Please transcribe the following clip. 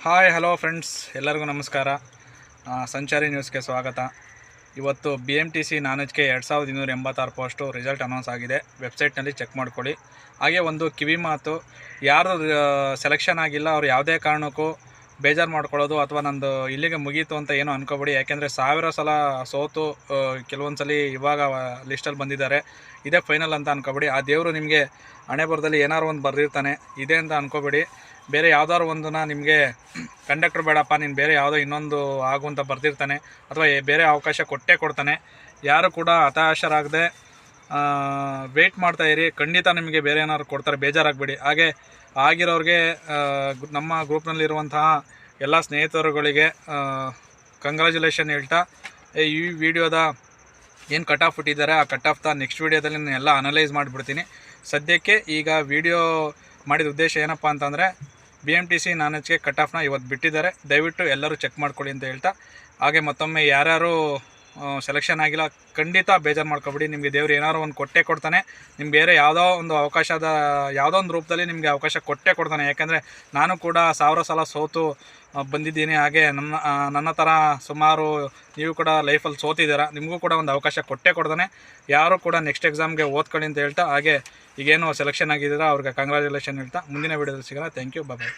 Hi hello friends, ಎಲ್ಲರಿಗೂ ನಮಸ್ಕಾರ. ಸಂಚಾರಿ ನ್ಯೂಸ್ಗೆ ಸ್ವಾಗತ. ಇವತ್ತು BMTC ನಾನ್-HK 2286 ಪೋಸ್ಟು ರಿಸಲ್ಟ್ ಅನೌನ್ಸ್ ಆಗಿದೆ. ವೆಬ್ಸೈಟ್ನಲ್ಲಿ ಚೆಕ್ ಮಾಡ್ಕೊಳ್ಳಿ. ಹಾಗೆ ಒಂದು ಕಿವಿ ಮಾತು, ಯಾರು ಸೆಲೆಕ್ಷನ್ ಆಗಿಲ್ಲ ಅವ್ರು ಯಾವುದೇ ಕಾರಣಕ್ಕೂ ಬೇಜಾರು ಮಾಡ್ಕೊಳ್ಳೋದು ಅಥವಾ ನಂದು ಇಲ್ಲಿಗೆ ಮುಗೀತು ಅಂತ ಏನೋ ಅನ್ಕೋಬೇಡಿ. ಯಾಕೆಂದರೆ 1000 ಸಲ ಸೋತು ಕೆಲವೊಂದು ಸಲ ಇವಾಗ ಲಿಸ್ಟಲ್ಲಿ ಬಂದಿದ್ದಾರೆ. ಇದೇ ಫೈನಲ್ ಅಂತ ಅನ್ಕೋಬೇಡಿ. ಆ ದೇವರು ನಿಮಗೆ ಹಣೆ ಬರದಲ್ಲಿ ಏನಾರು ಒಂದು ಬರೆದಿರ್ತಾನೆ, ಇದೆ ಅಂತ ಅನ್ಕೋಬೇಡಿ. ಬೇರೆ ಯಾವ್ದಾದ್ರು ಒಂದನ್ನ ನಿಮಗೆ ಕಂಡಕ್ಟರ್ ಬೇಡಪ್ಪ, ನೀನು ಬೇರೆ ಯಾವುದೋ ಇನ್ನೊಂದು ಆಗು ಅಂತ ಬರ್ದಿರ್ತಾನೆ, ಅಥವಾ ಬೇರೆ ಅವಕಾಶ ಕೊಟ್ಟೇ ಕೊಡ್ತಾನೆ. ಯಾರು ಕೂಡ ಹತಾಶರಾಗದೆ ವೆಯ್ಟ್ ಮಾಡ್ತಾಯಿರಿ. ಖಂಡಿತ ನಿಮಗೆ ಬೇರೆ ಏನಾದ್ರು ಕೊಡ್ತಾರೆ, ಬೇಜಾರಾಗಬೇಡಿ. ಹಾಗೆ ಆಗಿರೋರಿಗೆ ನಮ್ಮ ಗ್ರೂಪ್ನಲ್ಲಿರುವಂತಹ ಎಲ್ಲ ಸ್ನೇಹಿತರುಗಳಿಗೆ ಕಂಗ್ರ್ಯಾಚುಲೇಷನ್ ಹೇಳ್ತಾ, ಈ ವಿಡಿಯೋದ ಏನು ಕಟ್ ಆಫ್ ಇಟ್ಟಿದ್ದಾರೆ ಆ ಕಟ್ ಆಫ್ನ ನೆಕ್ಸ್ಟ್ ವೀಡಿಯೋದಲ್ಲಿ ನಾನು ಎಲ್ಲ ಅನಲೈಸ್ ಮಾಡಿಬಿಡ್ತೀನಿ. ಸದ್ಯಕ್ಕೆ ಈಗ ವಿಡಿಯೋ ಮಾಡಿದ ಉದ್ದೇಶ ಏನಪ್ಪ ಅಂತಂದರೆ, BMTC ನಾನ್-HK ಕಟ್ ಆಫ್ನ ಇವತ್ತು ಬಿಟ್ಟಿದ್ದಾರೆ. ದಯವಿಟ್ಟು ಎಲ್ಲರೂ ಚೆಕ್ ಮಾಡ್ಕೊಳ್ಳಿ ಅಂತ ಹೇಳ್ತಾ, ಹಾಗೆ ಮತ್ತೊಮ್ಮೆ ಯಾರ್ಯಾರು ಸೆಲೆಕ್ಷನ್ ಆಗಿಲ್ಲ ಖಂಡಿತ ಬೇಜಾರು ಮಾಡ್ಕೊಬೇಡಿ. ನಿಮಗೆ ದೇವ್ರು ಏನಾದ್ರು ಒಂದು ಕೊಟ್ಟೇ ಕೊಡ್ತಾನೆ. ನಿಮ್ಗೆ ಬೇರೆ ಯಾವುದೋ ಒಂದು ಅವಕಾಶದ ಯಾವುದೋ ಒಂದು ರೂಪದಲ್ಲಿ ನಿಮಗೆ ಅವಕಾಶ ಕೊಟ್ಟೇ ಕೊಡ್ತಾನೆ. ಯಾಕೆಂದರೆ ನಾನು ಕೂಡ 1000 ಸಲ ಸೋತು ಬಂದಿದ್ದೀನಿ. ಹಾಗೆ ನನ್ನ ಥರ ಸುಮಾರು ನೀವು ಕೂಡ ಲೈಫಲ್ಲಿ ಸೋತಿದ್ದೀರಾ. ನಿಮಗೂ ಕೂಡ ಒಂದು ಅವಕಾಶ ಕೊಟ್ಟೇ ಕೊಡ್ತಾನೆ. ಯಾರು ಕೂಡ ನೆಕ್ಸ್ಟ್ ಎಕ್ಸಾಮ್ಗೆ ಓದ್ಕೊಳ್ಳಿ ಅಂತ ಹೇಳ್ತಾ, ಹಾಗೆ ಈಗೇನು ಸೆಲೆಕ್ಷನ್ ಆಗಿದ್ದೀರಾ ಅವ್ರಿಗೆ ಕಂಗ್ರ್ಯಾಚುಲೇಷನ್ ಹೇಳ್ತಾ ಮುಂದಿನ ವೀಡಿಯೋದಲ್ಲಿ ಸಿಗೋಣ. Thank you, bye.